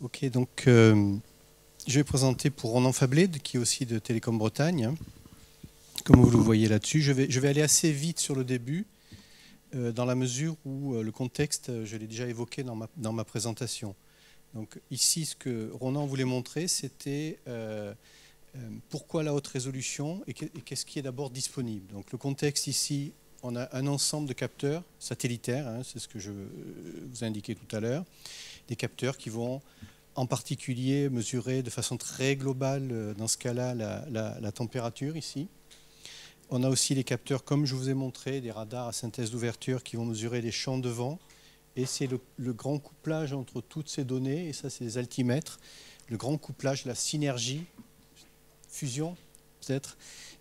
Ok, donc je vais présenter pour Ronan Fabled, qui est aussi de Télécom Bretagne, hein, comme vous le voyez là-dessus. Je vais aller assez vite sur le début, dans la mesure où le contexte, je l'ai déjà évoqué dans ma présentation. Donc ici, ce que Ronan voulait montrer, c'était pourquoi la haute résolution et qu'est-ce qui est d'abord disponible. Donc le contexte ici, on a un ensemble de capteurs satellitaires, hein, c'est ce que je vous ai indiqué tout à l'heure, des capteurs qui vont en particulier mesurer de façon très globale, dans ce cas-là, la température ici. On a aussi les capteurs, comme je vous ai montré, des radars à synthèse d'ouverture qui vont mesurer les champs de vent. Et c'est le grand couplage entre toutes ces données, et ça c'est les altimètres, le grand couplage, la synergie, fusion peut-être,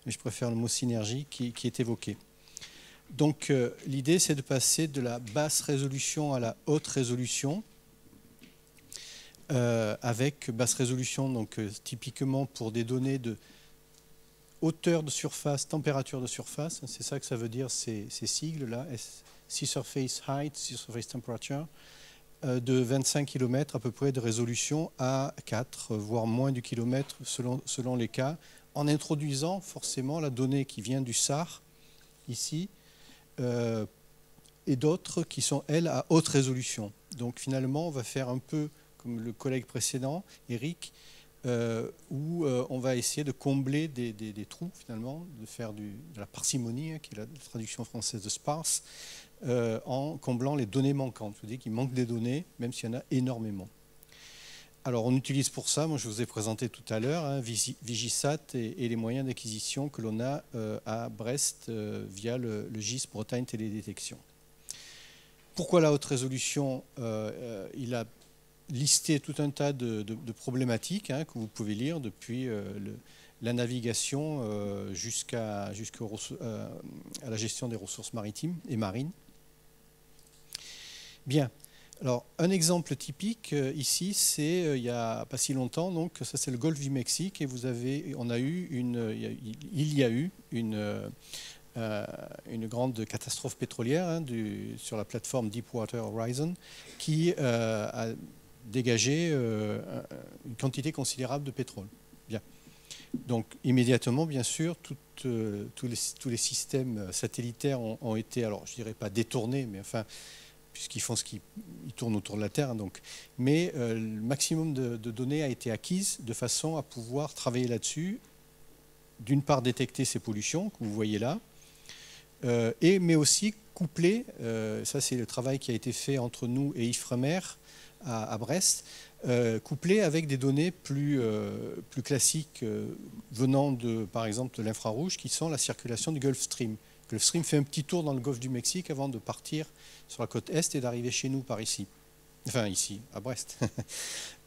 mais je préfère le mot synergie qui est évoqué. Donc l'idée c'est de passer de la basse résolution à la haute résolution, avec basse résolution, donc typiquement pour des données de hauteur de surface, température de surface, c'est ça que ça veut dire ces sigles-là, Sea Surface Height, Sea Surface Temperature, de 25 km à peu près de résolution à 4, voire moins du kilomètre selon les cas, en introduisant forcément la donnée qui vient du SAR, ici, et d'autres qui sont, elles, à haute résolution. Donc finalement, on va faire un peu comme le collègue précédent, Eric, où on va essayer de combler des trous, finalement, de faire de la parcimonie, hein, qui est la traduction française de sparse, en comblant les données manquantes. Je vous dis qu'il manque des données, même s'il y en a énormément. Alors, on utilise pour ça, moi je vous ai présenté tout à l'heure, hein, Vigisat et les moyens d'acquisition que l'on a à Brest via le GIS Bretagne Télédétection. Pourquoi la haute résolution? Il a listé tout un tas de problématiques, hein, que vous pouvez lire depuis la navigation jusqu'à la gestion des ressources maritimes et marines. Bien. Alors, un exemple typique ici, c'est il n'y a pas si longtemps, donc ça c'est le golfe du Mexique, et il y a eu une grande catastrophe pétrolière, hein, sur la plateforme Deepwater Horizon, qui a dégagé une quantité considérable de pétrole. Bien. Donc immédiatement, bien sûr, tous les systèmes satellitaires ont été, alors je ne dirais pas détournés, mais enfin, puisqu'ils font ils tournent autour de la Terre, donc. Mais le maximum de données a été acquise de façon à pouvoir travailler là-dessus, d'une part détecter ces pollutions que vous voyez là, mais aussi coupler, ça c'est le travail qui a été fait entre nous et Ifremer à Brest, couplé avec des données plus classiques venant par exemple de l'infrarouge, qui sont la circulation du Gulf Stream. Le Gulf Stream fait un petit tour dans le golfe du Mexique avant de partir sur la côte est et d'arriver chez nous par ici. Enfin ici, à Brest.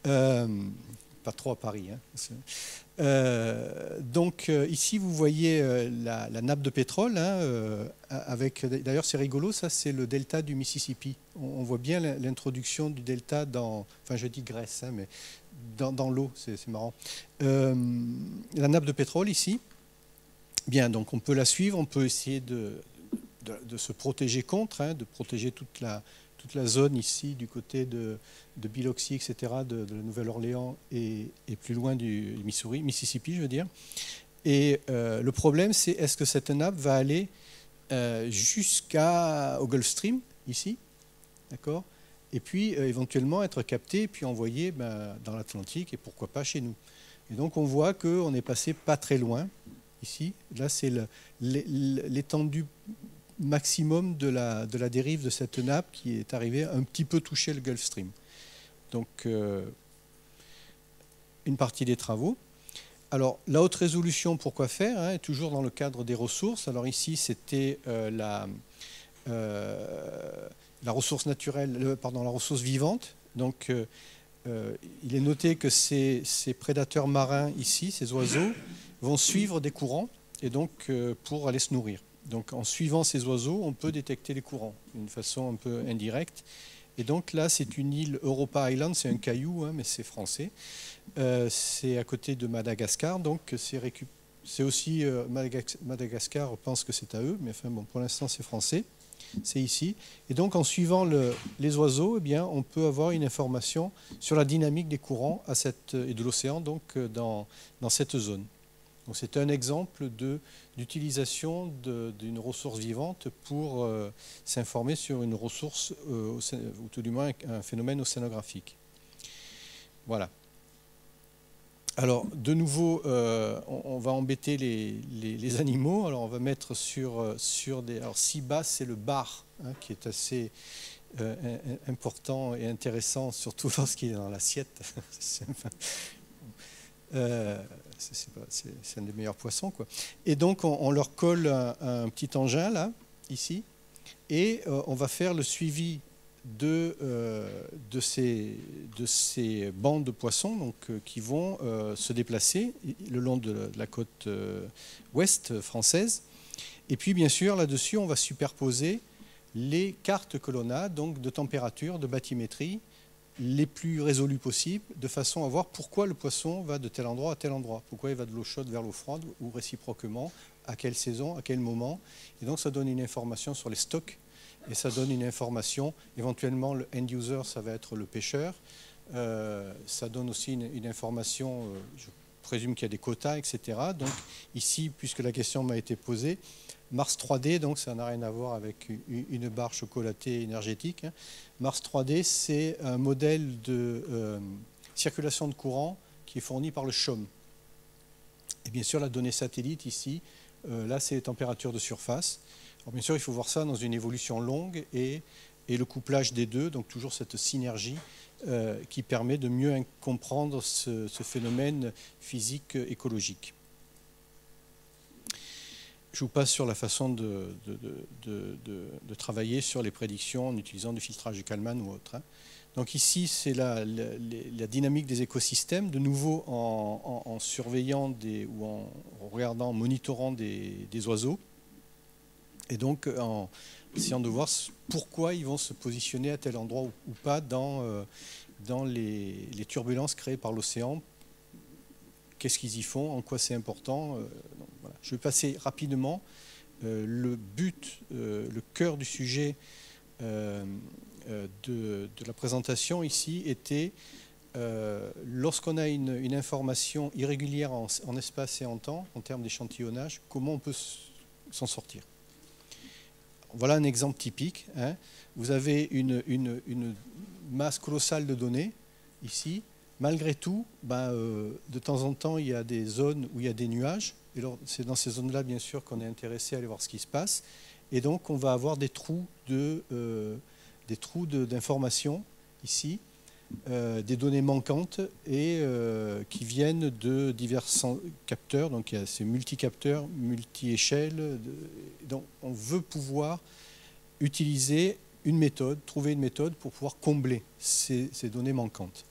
Pas trop à Paris. Hein. Donc ici vous voyez la nappe de pétrole, hein, d'ailleurs c'est rigolo, ça c'est le delta du Mississippi. On voit bien l'introduction du delta enfin je dis Grèce, hein, mais dans l'eau, c'est marrant. La nappe de pétrole ici, bien, donc on peut la suivre, on peut essayer de se protéger contre, hein, de protéger toute la zone ici du côté de Biloxi, etc., de la Nouvelle-Orléans et plus loin du Mississippi, je veux dire. Et le problème, c'est est-ce que cette nappe va aller jusqu'au Gulf Stream, ici, d'accord, et puis éventuellement être captée et puis envoyée dans l'Atlantique et pourquoi pas chez nous. Et donc on voit qu'on est passé pas très loin, ici. Là, c'est l'étendue maximum de la dérive de cette nappe qui est arrivée un petit peu toucher le Gulf Stream. Donc, une partie des travaux. Alors, la haute résolution, pourquoi faire, hein, toujours dans le cadre des ressources. Alors ici, c'était la ressource naturelle, pardon, la ressource vivante. Donc, il est noté que ces prédateurs marins ici, ces oiseaux, vont suivre des courants et donc pour aller se nourrir. Donc en suivant ces oiseaux, on peut détecter les courants d'une façon un peu indirecte. Et donc là, c'est une île, Europa Island, c'est un caillou, hein, mais c'est français. C'est à côté de Madagascar, donc c'est aussi Madagascar pense que c'est à eux, mais enfin bon, pour l'instant c'est français. c'est ici. Et donc en suivant les oiseaux, eh bien, on peut avoir une information sur la dynamique des courants et de l'océan dans cette zone. C'est un exemple d'utilisation d'une ressource vivante pour s'informer sur une ressource, ou tout du moins un phénomène océanographique. Voilà. Alors, de nouveau, on va embêter les animaux. Alors, on va mettre sur des... Alors, si bas, c'est le bar, hein, qui est assez important et intéressant, surtout lorsqu'il est dans l'assiette. C'est un des meilleurs poissons, quoi. Et donc, on leur colle un petit engin, là, ici, et on va faire le suivi de ces bandes de poissons donc, qui vont se déplacer le long de la côte ouest française. Et puis, bien sûr, là-dessus, on va superposer les cartes que l'on a, donc de température, de bathymétrie, les plus résolues possibles, de façon à voir pourquoi le poisson va de tel endroit à tel endroit, pourquoi il va de l'eau chaude vers l'eau froide, ou réciproquement, à quelle saison, à quel moment. Et donc, ça donne une information sur les stocks, et ça donne une information, éventuellement, le end user, ça va être le pêcheur. Ça donne aussi une information, je présume qu'il y a des quotas, etc. Donc, ici, puisque la question m'a été posée, Mars 3D, donc ça n'a rien à voir avec une barre chocolatée énergétique. Mars 3D, c'est un modèle de circulation de courant qui est fourni par le CHOM. Et bien sûr, la donnée satellite ici, là, c'est les températures de surface. Alors, bien sûr, il faut voir ça dans une évolution longue et le couplage des deux, donc toujours cette synergie qui permet de mieux comprendre ce phénomène physique écologique. Je vous passe sur la façon de travailler sur les prédictions en utilisant du filtrage de Kalman ou autre. Donc ici, c'est la dynamique des écosystèmes, de nouveau en surveillant ou en regardant, en monitorant des oiseaux, et donc en essayant de voir pourquoi ils vont se positionner à tel endroit ou pas dans les turbulences créées par l'océan. Qu'est-ce qu'ils y font, en quoi c'est important. Donc, voilà. Je vais passer rapidement. Le but, le cœur du sujet de la présentation ici était, lorsqu'on a une information irrégulière en espace et en temps, en termes d'échantillonnage, comment on peut s'en sortir. Voilà un exemple typique. Hein. Vous avez une masse colossale de données ici. Malgré tout, de temps en temps, il y a des zones où il y a des nuages. Et c'est dans ces zones-là, bien sûr, qu'on est intéressé à aller voir ce qui se passe. Et donc, on va avoir des trous d'informations ici, des données manquantes et qui viennent de divers capteurs. Donc, il y a ces multicapteurs, multi-échelles. Donc, on veut pouvoir utiliser une méthode, trouver une méthode pour pouvoir combler ces données manquantes.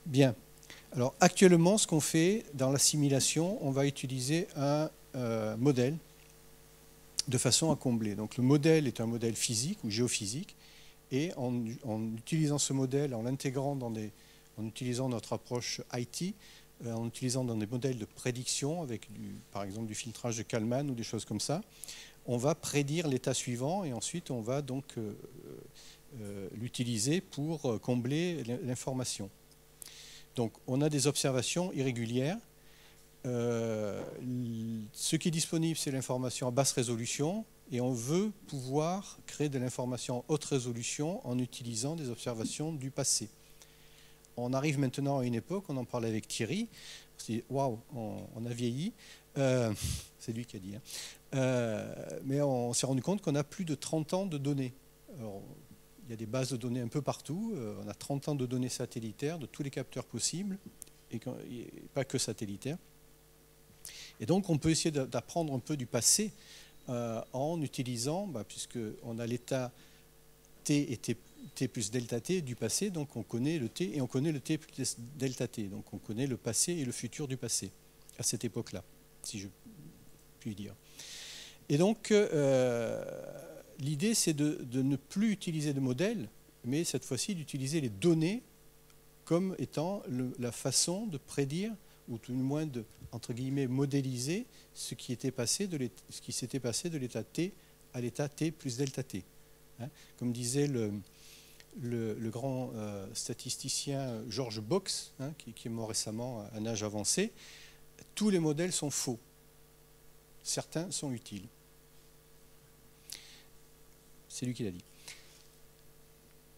Bien. Alors actuellement, ce qu'on fait dans la simulation, on va utiliser un modèle de façon à combler. Donc le modèle est un modèle physique ou géophysique, et en utilisant ce modèle, en l'intégrant en utilisant notre approche IT, en utilisant dans des modèles de prédiction avec par exemple du filtrage de Kalman ou des choses comme ça, on va prédire l'état suivant et ensuite on va donc l'utiliser pour combler l'information. Donc, on a des observations irrégulières. Ce qui est disponible, c'est l'information à basse résolution, et on veut pouvoir créer de l'information à haute résolution en utilisant des observations du passé. On arrive maintenant à une époque, on en parlait avec Thierry, on s'est dit, waouh, on a vieilli, c'est lui qui a dit, hein. Mais on s'est rendu compte qu'on a plus de 30 ans de données. Alors, il y a des bases de données un peu partout. On a 30 ans de données satellitaires de tous les capteurs possibles, et pas que satellitaires. Et donc, on peut essayer d'apprendre un peu du passé en utilisant, puisqu'on a l'état T et T plus delta T du passé, donc on connaît le T et on connaît le T plus delta T. Donc, on connaît le passé et le futur du passé à cette époque-là, si je puis dire. Et donc, l'idée, c'est de ne plus utiliser de modèles, mais cette fois-ci d'utiliser les données comme étant la façon de prédire, ou tout du moins de, entre guillemets, modéliser ce qui s'était passé de l'état T à l'état t plus delta t. Hein. Comme disait le grand statisticien George Box, hein, qui est mort récemment à un âge avancé, tous les modèles sont faux. Certains sont utiles. C'est lui qui l'a dit.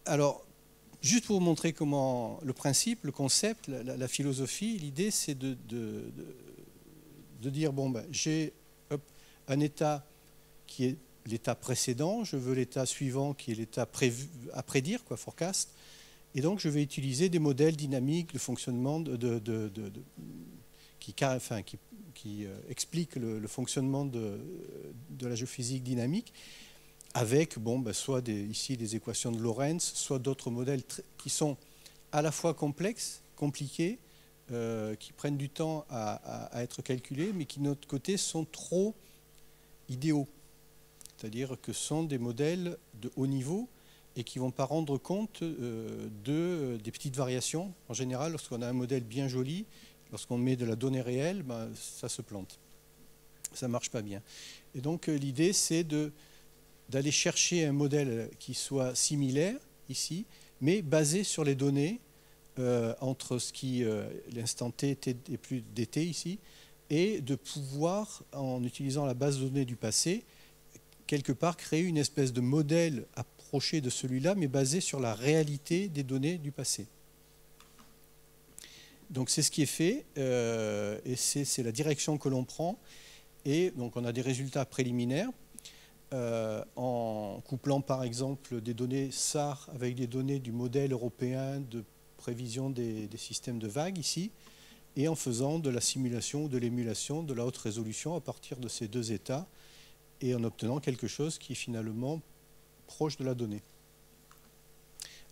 Alors, juste pour vous montrer comment le principe, le concept, la philosophie, l'idée c'est de dire, bon, ben, j'ai un état qui est l'état précédent, je veux l'état suivant qui est l'état à prédire, quoi, forecast, et donc je vais utiliser des modèles dynamiques de fonctionnement qui expliquent le fonctionnement de la géophysique dynamique, avec bon, ben, soit ici des équations de Lorentz, soit d'autres modèles qui sont à la fois complexes, compliqués, qui prennent du temps à être calculés, mais qui de notre côté sont trop idéaux. C'est-à-dire que ce sont des modèles de haut niveau et qui ne vont pas rendre compte des petites variations. En général, lorsqu'on a un modèle bien joli, lorsqu'on met de la donnée réelle, ben, ça se plante. Ça ne marche pas bien. Et donc l'idée, c'est d'aller chercher un modèle qui soit similaire, ici, mais basé sur les données entre ce qui, l'instant t et plus dt ici, et de pouvoir, en utilisant la base de données du passé, quelque part créer une espèce de modèle approché de celui-là, mais basé sur la réalité des données du passé. Donc c'est ce qui est fait, et c'est la direction que l'on prend, et donc on a des résultats préliminaires, en couplant par exemple des données SAR avec des données du modèle européen de prévision des systèmes de vagues ici, et en faisant de la simulation ou de l'émulation de la haute résolution à partir de ces deux états, et en obtenant quelque chose qui est finalement proche de la donnée.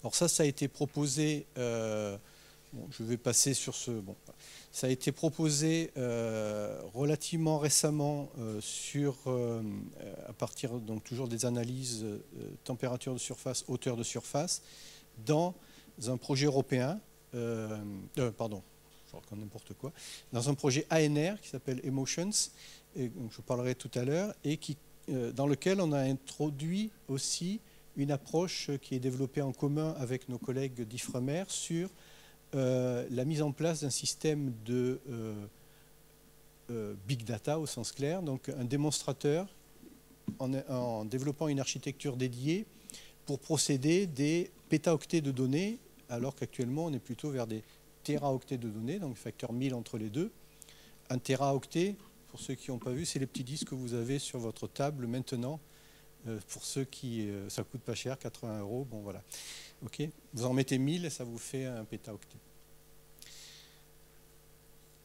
Alors ça a été proposé, bon, je vais passer sur ce... Bon, ça a été proposé relativement récemment à partir donc, toujours des analyses température de surface, hauteur de surface, dans un projet européen, pardon, je raconte n'importe quoi, dans un projet ANR qui s'appelle Emotions, et donc je parlerai tout à l'heure, et dans lequel on a introduit aussi une approche qui est développée en commun avec nos collègues d'Ifremer sur la mise en place d'un système de big data au sens clair, donc un démonstrateur en développant une architecture dédiée pour procéder des pétaoctets de données, alors qu'actuellement on est plutôt vers des téraoctets de données, donc facteur 1000 entre les deux. Un téraoctet, pour ceux qui n'ont pas vu, c'est les petits disques que vous avez sur votre table maintenant. Pour ceux qui... ça coûte pas cher, 80 €, bon voilà. Ok, vous en mettez 1000 et ça vous fait un pétaoctet.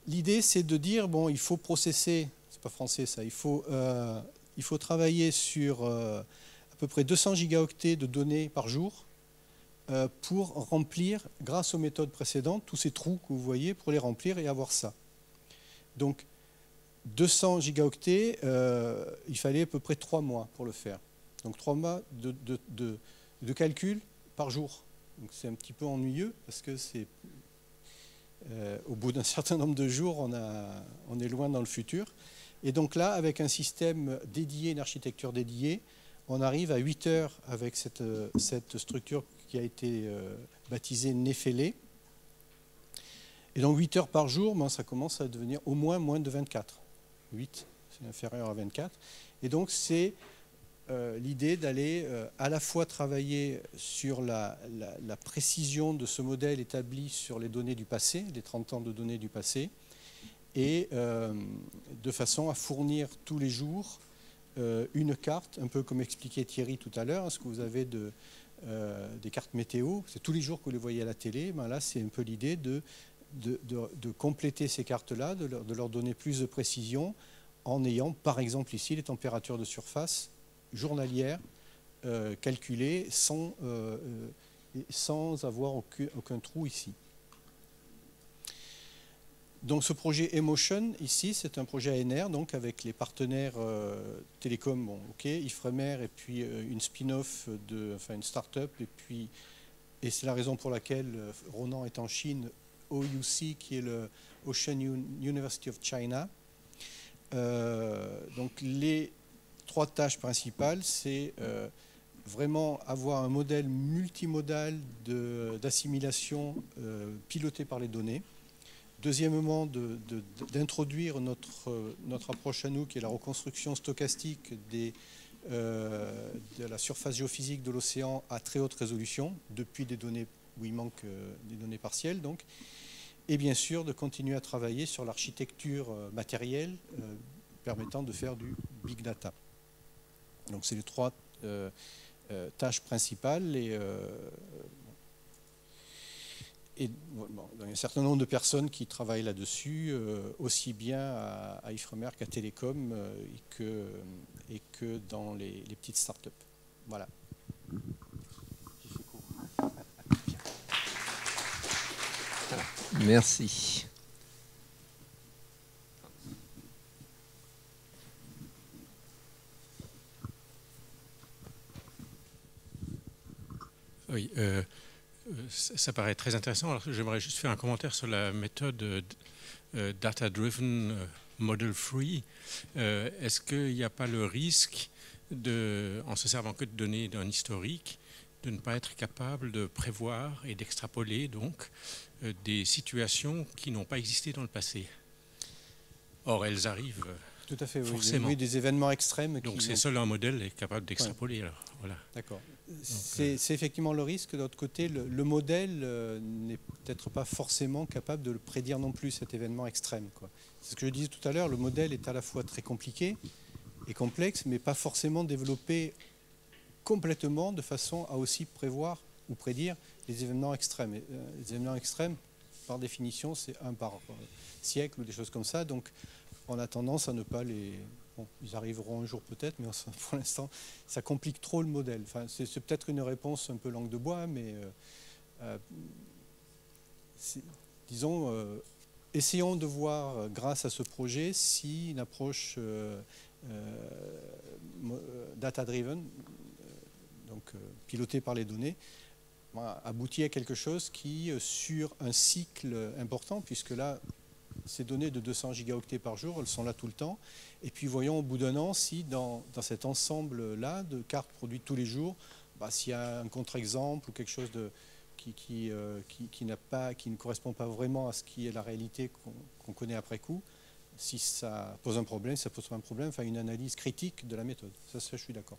L'idée, c'est de dire, bon, il faut processer, c'est pas français ça, il faut travailler sur à peu près 200 gigaoctets de données par jour pour remplir, grâce aux méthodes précédentes, tous ces trous que vous voyez, pour les remplir et avoir ça. Donc, 200 gigaoctets, il fallait à peu près 3 mois pour le faire. Donc 3 mois de calcul par jour. Donc c'est un petit peu ennuyeux parce que c'est au bout d'un certain nombre de jours, on est loin dans le futur. Et donc là, avec un système dédié, une architecture dédiée, on arrive à 8 heures avec cette structure qui a été baptisée Nefele. Et donc 8 heures par jour, ben, ça commence à devenir au moins de 24. 8, c'est inférieur à 24. Et donc c'est l'idée d'aller à la fois travailler sur la précision de ce modèle établi sur les données du passé, les 30 ans de données du passé, et de façon à fournir tous les jours une carte, un peu comme expliquait Thierry tout à l'heure, ce que vous avez des cartes météo, c'est tous les jours que vous les voyez à la télé, ben là c'est un peu l'idée de compléter ces cartes-là, de leur donner plus de précision, en ayant par exemple ici les températures de surface journalières calculées sans avoir aucun trou ici. Donc ce projet Emotion ici, c'est un projet ANR, donc avec les partenaires télécoms, bon, ok, Ifremer et puis une spin-off enfin une start-up, et c'est la raison pour laquelle Ronan est en Chine, OUC qui est le Ocean University of China. Donc les 3 tâches principales, c'est vraiment avoir un modèle multimodal d'assimilation piloté par les données. Deuxièmement, d'introduire notre approche à nous, qui est la reconstruction stochastique de la surface géophysique de l'océan à très haute résolution, depuis des données où il manque des données partielles. Donc. Et bien sûr, de continuer à travailler sur l'architecture matérielle permettant de faire du big data. Donc c'est les 3 tâches principales. Et bon, il y a un certain nombre de personnes qui travaillent là-dessus, aussi bien à Ifremer qu'à Télécom et que dans les petites startups. Voilà. Merci. Oui, ça paraît très intéressant. Alors, j'aimerais juste faire un commentaire sur la méthode data-driven model free. Est-ce qu'il n'y a pas le risque, en se servant que de données d'un historique, de ne pas être capable de prévoir et d'extrapoler donc des situations qui n'ont pas existé dans le passé? Or, elles arrivent. Tout à fait, oui. Forcément. Oui, des événements extrêmes. Donc c'est seul un modèle est capable d'extrapoler. Ouais. Alors, voilà. D'accord. C'est effectivement le risque. De l'autre côté, le modèle n'est peut-être pas forcément capable de le prédire non plus, cet événement extrême. C'est ce que je disais tout à l'heure, le modèle est à la fois très compliqué et complexe, mais pas forcément développé complètement de façon à aussi prévoir ou prédire les événements extrêmes. Les événements extrêmes, par définition, c'est un par siècle ou des choses comme ça. Donc on a tendance à ne pas les... Bon, ils arriveront un jour peut-être, mais pour l'instant, ça complique trop le modèle. Enfin, c'est peut-être une réponse un peu langue de bois, mais disons, essayons de voir, grâce à ce projet, si une approche data-driven, donc pilotée par les données, aboutit à quelque chose qui, sur un cycle important, puisque là, ces données de 200 gigaoctets par jour, elles sont là tout le temps. Et puis voyons au bout d'un an si dans cet ensemble-là de cartes produites tous les jours, s'il y a un contre-exemple ou quelque chose qui ne correspond pas vraiment à ce qui est la réalité qu'on connaît après coup, si ça pose un problème, ça pose un problème, enfin une analyse critique de la méthode. Ça je suis d'accord.